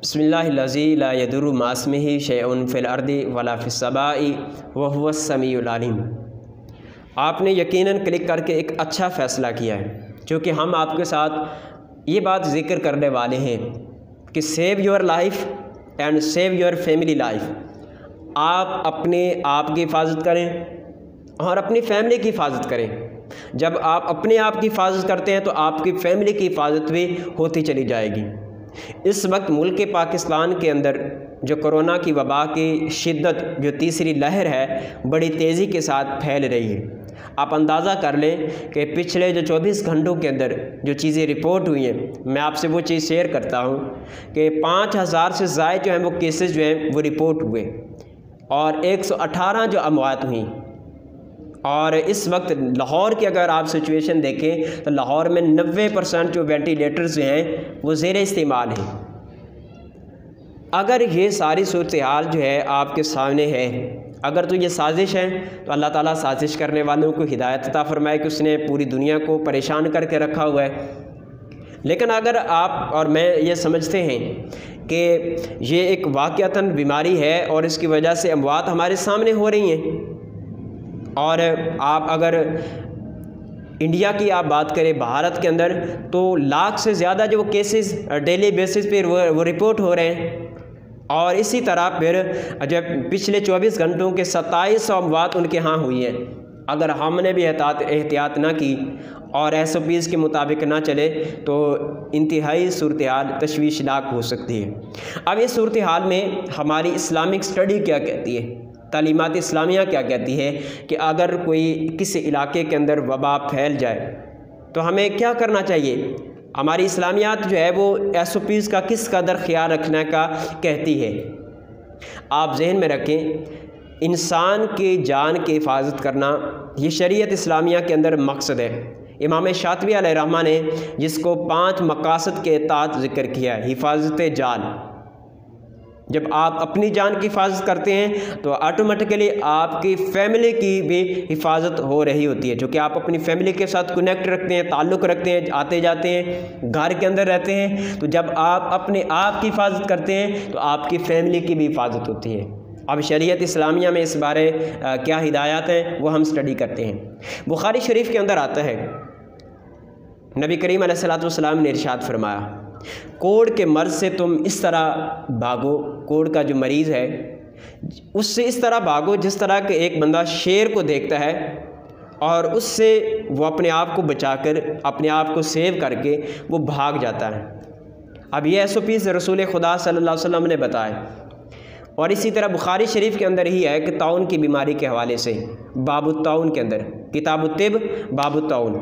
बिस्मिल्लाहिल्लज़ी ला यदुर्रु मास्मिही शैउन fill अर्दि वला fish समाई व हुवस समीउल अलीम। आपने यकीनन क्लिक करके एक अच्छा फ़ैसला किया है, क्योंकि हम आपके साथ ये बात ज़िक्र करने वाले हैं कि save your life and save your family life. आप अपने आप की हिफाजत करें और अपनी फैमिली की हिफाजत करें। जब आप अपने आप की हिफाजत करते हैं तो आपकी फैमिली की हिफाजत भी होती चली जाएगी। इस वक्त मुल्क पाकिस्तान के अंदर जो कोरोना की वबा की शिद्दत, जो तीसरी लहर है, बड़ी तेज़ी के साथ फैल रही है। आप अंदाज़ा कर लें कि पिछले जो 24 घंटों के अंदर जो चीज़ें रिपोर्ट हुई हैं, मैं आपसे वो चीज़ शेयर करता हूँ कि 5000 से ज़ायद जो हैं वो केसेस जो हैं वो रिपोर्ट हुए और 118 जो अमवात हुई। और इस वक्त लाहौर की अगर आप सिचुएशन देखें तो लाहौर में 90% जो वेंटिलेटर्स हैं वो ज़ेर इस्तेमाल हैं। अगर ये सारी सूरत हाल जो है आपके सामने है, अगर तो ये साजिश है, तो अल्लाह ताला साजिश करने वालों को हिदायत अता फरमाए कि उसने पूरी दुनिया को परेशान करके रखा हुआ है। लेकिन अगर आप और मैं ये समझते हैं कि ये एक वाक़अतन बीमारी है और इसकी वजह से अमवात हमारे सामने हो रही हैं, और आप अगर इंडिया की आप बात करें, भारत के अंदर, तो लाख से ज़्यादा जो केसेस डेली बेसिस पे वो रिपोर्ट हो रहे हैं। और इसी तरह फिर जब पिछले 24 घंटों के 2700 अमवात उनके यहाँ हुई हैं। अगर हमने भी एहतियात ना की और SOPs के मुताबिक ना चले तो इंतहाई सूरत हाल तशवीशनाक हो सकती है। अब इस सूरत हाल में हमारी इस्लामिक स्टडी क्या कहती है, तालीमात इस्लामिया क्या कहती है कि अगर कोई किसी इलाके के अंदर वबा फैल जाए तो हमें क्या करना चाहिए। हमारी इस्लामियात जो है वो SOPs का किस कदर ख्याल रखने का कहती है। आप जहन में रखें, इंसान की जान की हिफाजत करना ये शरीयत इस्लामिया के अंदर मकसद है। इमाम शातिबी अलैहिर्रहमा ने जिसको 5 मकासद के तहत ज़िक्र किया है, हिफाजत जान। जब आप अपनी जान की हिफाजत करते हैं तो ऑटोमेटिकली आपकी फ़ैमिली की भी हिफाजत हो रही होती है, जो कि आप अपनी फ़ैमिली के साथ कनेक्ट रखते हैं, ताल्लुक़ रखते हैं, आते जाते हैं, घर के अंदर रहते हैं। तो जब आप अपने आप की हिफाजत करते हैं तो आपकी फ़ैमिली की भी हिफाजत होती है। अब शरीयत इस्लामिया में इस बारे क्या हिदायत हैं वो हम स्टडी करते हैं। बुखारी शरीफ के अंदर आता है, नबी करीम अलैहिस्सलातु वस्सलाम ने इरशाद फरमाया, कोढ़ के मर्ज़ से तुम इस तरह भागो, कोढ़ का जो मरीज़ है उससे इस तरह भागो जिस तरह के एक बंदा शेर को देखता है और उससे वो अपने आप को बचाकर, अपने आप को सेव करके वो भाग जाता है। अब ये SOPs रसूल खुदा सल्लल्लाहु अलैहि वसल्लम ने बताए। और इसी तरह बुखारी शरीफ के अंदर ही है कि ताउन की बीमारी के हवाले से बाबुत ताउन के अंदर, किताबुत तिब बाबुत ताउन,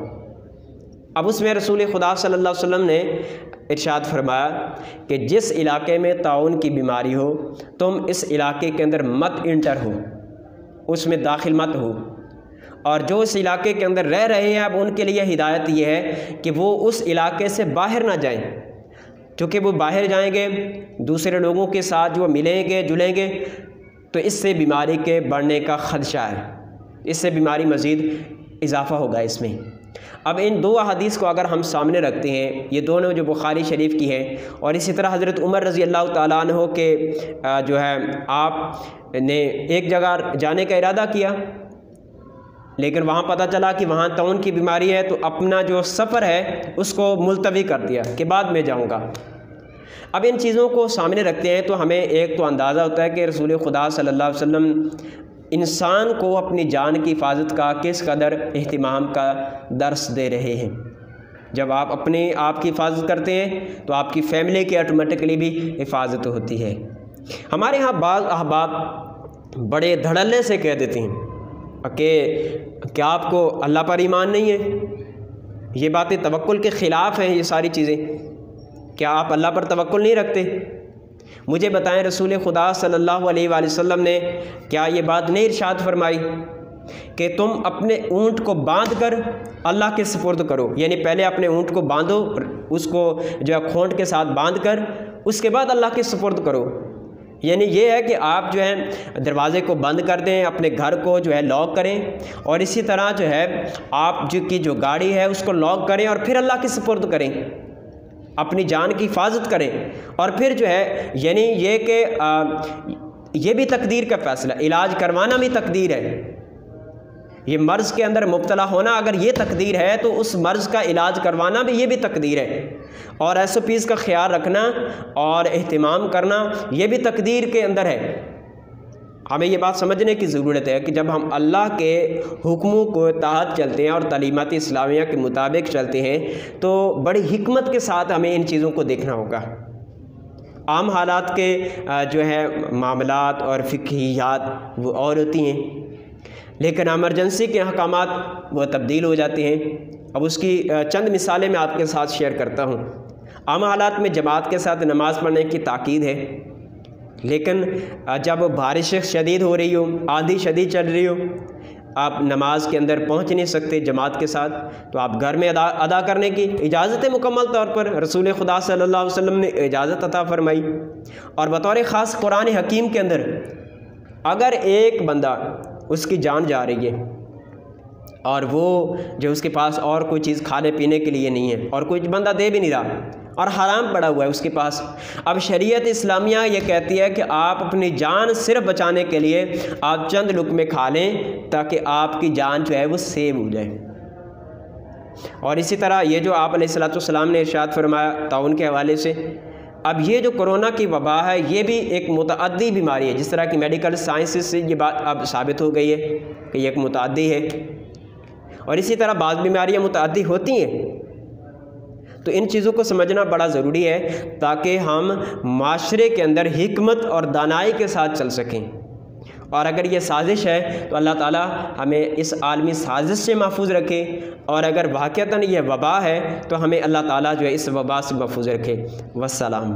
अब उसमें रसूल खुदा सल्लल्लाहु अलैहि वसल्लम ने इरशाद फरमाया कि जिस इलाके में ताउन की बीमारी हो तुम इस इलाके के अंदर मत इंटर हो, उसमें दाखिल मत हो। और जो इस इलाके के अंदर रह रहे हैं अब उनके लिए हिदायत ये है कि वो उस इलाके से बाहर ना जाएं, क्योंकि वो बाहर जाएंगे दूसरे लोगों के साथ जो मिलेंगे जुलेंगे तो इससे बीमारी के बढ़ने का ख़दशा है, इससे बीमारी मज़ीद इजाफ़ा होगा इसमें। अब इन 2 अहादीस को अगर हम सामने रखते हैं, ये दोनों जो बुखारी शरीफ की हैं, और इसी तरह हज़रत उमर रज़ी अल्लाह ताला अन्हु के जो है आपने एक जगह जाने का इरादा किया, लेकिन वहाँ पता चला कि वहाँ ताउन की बीमारी है, तो अपना जो सफ़र है उसको मुलतवी कर दिया कि बाद में जाऊँगा। अब इन चीज़ों को सामने रखते हैं तो हमें एक तो अंदाज़ा होता है कि रसूल खुदा सल्लल्लाहु अलैहि वसल्लम इंसान को अपनी जान की हिफाजत का किस कदर एहतिमाम का दर्स दे रहे हैं। जब आप अपने आप की हिफाजत करते हैं तो आपकी फ़ैमिली की ऑटोमेटिकली भी हिफाजत होती है। हमारे यहाँ बाज़ अहबाब बड़े धड़ल्ले से कह देते हैं कि क्या आपको अल्लाह पर ईमान नहीं है। ये बातें तवक्कुल के ख़िलाफ़ हैं, ये सारी चीज़ें। क्या आप अल्लाह पर तवक्कुल नहीं रखते? मुझे बताएं, रसूल खुदा सल्लल्लाहु अलैहि वसल्लम ने क्या ये बात नहीं इरशाद फरमाई कि तुम अपने ऊँट को बांध कर अल्लाह के सुपुर्द करो, यानी पहले अपने ऊँट को बांधो, उसको जो है खोंट के साथ बांध कर उसके बाद अल्लाह के सुपुर्द करो। यानी ये है कि आप जो है दरवाज़े को बंद कर दें, अपने घर को जो है लॉक करें, और इसी तरह जो है आप जो गाड़ी है उसको लॉक करें और फिर अल्लाह के सुपुर्द करें। अपनी जान की हिफाजत करें। और फिर जो है यानी ये कि ये भी तकदीर का फ़ैसला, इलाज करवाना भी तकदीर है। ये मर्ज़ के अंदर मुब्तला होना अगर ये तकदीर है तो उस मर्ज़ का इलाज करवाना भी ये भी तकदीर है। और SOPs का ख्याल रखना और एहतिमाम करना ये भी तकदीर के अंदर है। हमें ये बात समझने की ज़रूरत है कि जब हम अल्लाह के हुक्मों को तहत चलते हैं और तालीमात इस्लामिया के मुताबिक चलते हैं तो बड़ी हिकमत के साथ हमें इन चीज़ों को देखना होगा। आम हालात के जो है मामलात और फ़िक़हियात वो और होती हैं, लेकिन एमरजेंसी के अहकामात वो तब्दील हो जाते हैं। अब उसकी चंद मिसालें मैं आपके साथ शेयर करता हूँ। आम हालात में जमात के साथ नमाज़ पढ़ने की ताकीद है, लेकिन जब बारिश शदीद हो रही हो, आंधी शदीद चल रही हो, आप नमाज के अंदर पहुंच नहीं सकते जमात के साथ, तो आप घर में अदा करने की इजाज़त है। मुकम्मल तौर पर रसूल खुदा सल्लल्लाहु अलैहि वसल्लम ने इजाज़त अता फरमाई। और बतौर ख़ास कुरान हकीम के अंदर अगर एक बंदा उसकी जान जा रही है और वो जो उसके पास और कोई चीज़ खाने पीने के लिए नहीं है और कोई बंदा दे भी नहीं रहा और हराम पड़ा हुआ है उसके पास, अब शरीयत इस्लामिया ये कहती है कि आप अपनी जान सिर्फ बचाने के लिए आप चंद लुक़मे खा लें ताकि आपकी जान जो है वो सेव हो जाए। और इसी तरह ये जो आप अलैहिस्सलाम ने इरशाद फरमाया ताउन के हवाले से, अब ये जो कोरोना की वबा है ये भी एक मुतअद्दी बीमारी है, जिस तरह की मेडिकल साइंसेस से ये बात अब साबित हो गई है कि ये एक मुतअद्दी है। और इसी तरह बाज़ बीमारियाँ मुतअद्दी होती हैं। तो इन चीज़ों को समझना बड़ा ज़रूरी है ताकि हम माशरे के अंदर हिकमत और दानाई के साथ चल सकें। और अगर ये साजिश है तो अल्लाह ताला हमें इस आलमी साजिश से महफूज रखे, और अगर वाक़तन ये वबा है तो हमें अल्लाह ताला जो है इस वबा से महफूज रखे। वस्सलाम।